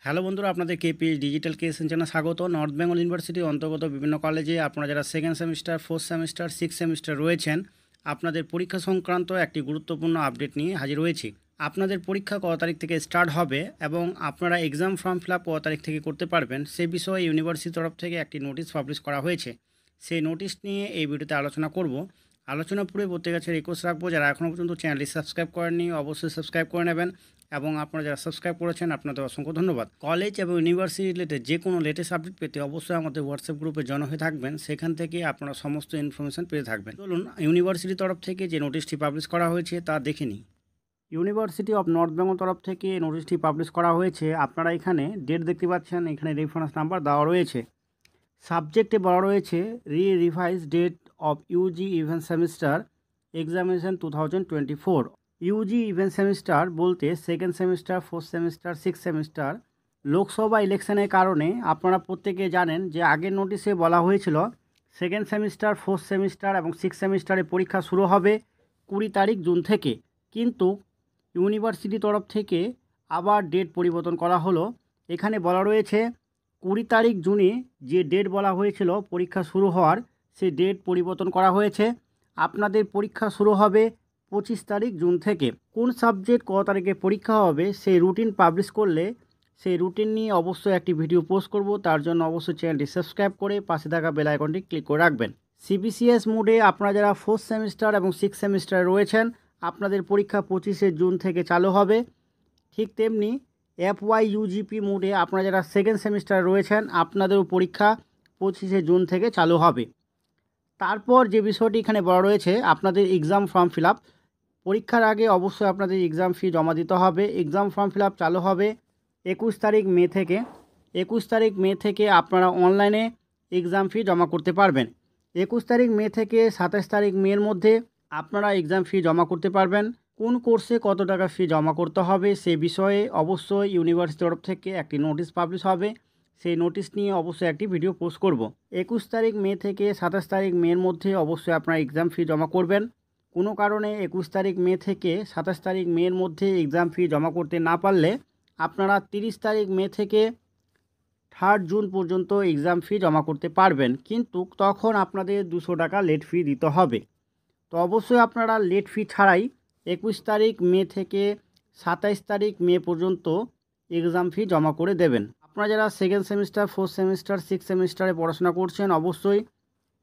Hello বন্ধুরা, আপনাদের KP digital creation চ্যানেলে স্বাগত। নর্থ বেঙ্গল ইউনিভার্সিটির অন্তর্গত বিভিন্ন কলেজে আপনারা যারা second semester, fourth semester, six semester রয়েছেন, আপনাদের পরীক্ষা সংক্রান্ত একটি গুরুত্বপূর্ণ আপডেট নিয়ে হাজির হয়েছি। আপনাদের পরীক্ষা কত তারিখ থেকে স্টার্ট হবে এবং আপনারা এক্সাম ফর্ম ফিল আপ কত তারিখ থেকে করতে পারবেন সে বিষয়ে ইউনিভার্সিটির তরফ থেকে একটি নোটিশ পাবলিশ করা হয়েছে। সেই নোটিশ নিয়ে এই ভিডিওতে আলোচনা করব। আলোচনা পূর্বে প্রত্যেক কাছে রিকোয়েস্ট রাখবো, যারা এখনও পর্যন্ত চ্যানেলটি সাবস্ক্রাইব করেননি অবশ্যই সাবস্ক্রাইব করে নেবেন এবং আপনারা যারা সাবস্ক্রাইব করেছেন আপনাদের অসংখ্য ধন্যবাদ। কলেজ এবং ইউনিভার্সিটি রিলেটেড যে কোনো লেটেস্ট আপডেট পেতে অবশ্যই আমাদের হোয়াটসঅ্যাপ গ্রুপে জয়েন হয়ে থাকবেন, সেখান থেকে আপনারা সমস্ত ইনফরমেশান পেয়ে থাকবেন। চলুন ইউনিভার্সিটির তরফ থেকে যে নোটিশটি পাবলিশ করা হয়েছে তা দেখে নিই। ইউনিভার্সিটি অফ নর্থ বেঙ্গল তরফ থেকে নোটিশটি পাবলিশ করা হয়েছে। আপনারা এখানে ডেট দেখতে পাচ্ছেন, এখানে রেফারেন্স নাম্বার দেওয়া রয়েছে। সাবজেক্টে বলা রয়েছে revise date of Yuji event semester examination 2024। Yuji event semester বলতে second semester, fourth semester, six semester. Lok Sabha ইলেকশনের কারণে আপনারা প্রত্যেকে জানেন যে আগের নোটিশে বলা হয়েছিল সেকেন্ড সেমিস্টার, ফোর্থ সেমিস্টার এবং সিক্স সেমিস্টারে পরীক্ষা শুরু হবে 20 তারিখ জুন থেকে, কিন্তু ইউনিভার্সিটি তরফ থেকে আবার ডেট পরিবর্তন করা হলো। এখানে বলা রয়েছে 20 তারিখ জুনে যে ডেট বলা হয়েছিল পরীক্ষা শুরু হওয়ার, সেই ডেট পরিবর্তন করা হয়েছে। আপনাদের পরীক্ষা শুরু হবে 25 তারিখ জুন থেকে। কোন সাবজেক্ট কত তারিখে পরীক্ষা হবে সেই রুটিন পাবলিশ করলে সেই রুটিন নিয়ে অবশ্যই একটি ভিডিও পোস্ট করব। তার জন্য অবশ্যই চ্যানেলটি সাবস্ক্রাইব করে পাশে থাকা বেল আইকনটি ক্লিক করে রাখবেন। সিবিসিএস মোডে আপনারা যারা ফোর্থ সেমিস্টার এবং সিক্স সেমিস্টারে রয়েছেন আপনাদের পরীক্ষা 25শে জুন থেকে চালু হবে। ঠিক তেমনি এফওয়াই ইউজিপি মোডে আপনারা যারা সেকেন্ড সেমিস্টারে রয়েছেন আপনাদেরও পরীক্ষা 25শে জুন থেকে চালু হবে। তারপর যে বিষয়টি এখানে বলা রয়েছে আপনাদের এক্সাম ফর্ম ফিল আপ। পরীক্ষার আগে অবশ্যই আপনাদের এক্সাম ফি জমা দিতে হবে। এক্সাম ফর্ম ফিল আপ চালু হবে 21 তারিখ মে থেকে। 21 তারিখ মে থেকে আপনারা অনলাইনে এক্সাম ফি জমা করতে পারবেন। 21 তারিখ মে থেকে 27 তারিখ মের মধ্যে আপনারা এক্সাম ফি জমা করতে পারবেন। কোন কোর্সে কত টাকা ফি জমা করতে হবে সে বিষয়ে অবশ্যই ইউনিভার্সিটির তরফ থেকে একটি নোটিশ পাবলিশ হবে। সেই নোটিশ নিয়ে অবশ্যই একটি ভিডিও পোস্ট করব। 21 তারিখ মে থেকে 27 তারিখ মের মধ্যে অবশ্যই আপনারা এক্সাম ফি জমা করবেন। কোনো কারণে 21 তারিখ মে থেকে 27 তারিখ মের মধ্যে এক্সাম ফি জমা করতে না পারলে আপনারা 30 তারিখ মে থেকে 3 জুন পর্যন্ত এক্সাম ফি জমা করতে পারবেন, কিন্তু তখন আপনাদের 200 টাকা লেট ফি দিতে হবে। তো অবশ্যই আপনারা লেট ফি ছাড়াই 21 তারিখ মে থেকে 27 তারিখ মে পর্যন্ত এক্সাম ফি জমা করে দেবেন। আপনারা যারা second semester, fourth semester, six সেমিস্টারে পড়াশোনা করছেন অবশ্যই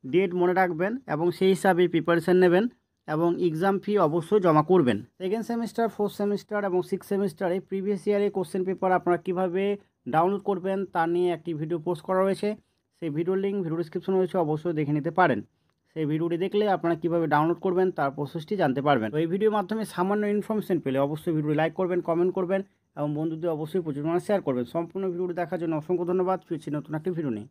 ডেট মনে রাখবেন এবং সেই হিসাবে প্রিপারেশান নেবেন এবং এক্সাম ফি অবশ্যই জমা করবেন। সেকেন্ড সেমিস্টার, ফোর্থ সেমিস্টার এবং সিক্স সেমিস্টারে প্রিভিয়াস ইয়ারে কোশ্চেন পেপার আপনারা কীভাবে ডাউনলোড করবেন তা নিয়ে একটি ভিডিও পোস্ট করা রয়েছে। সেই ভিডিওর লিঙ্ক ভিডিও ডিসক্রিপশনে রয়েছে, অবশ্যই দেখে নিতে পারেন। সেই ভিডিওটি দেখলে আপনারা কীভাবে ডাউনলোড করবেন তার প্রসেসটি জানতে পারবেন। তো এই ভিডিওর মাধ্যমে সামান্য ইনফরমেশন পেলে অবশ্যই ভিডিও লাইক করবেন, কমেন্ট করবেন এবং বন্ধুদের অবশ্যই প্রচুর শেয়ার করবেন। সম্পূর্ণ ভিডিওটি দেখার জন্য অসংখ্য ধন্যবাদ। ফিরছি নতুন একটি ভিডিও নিয়ে।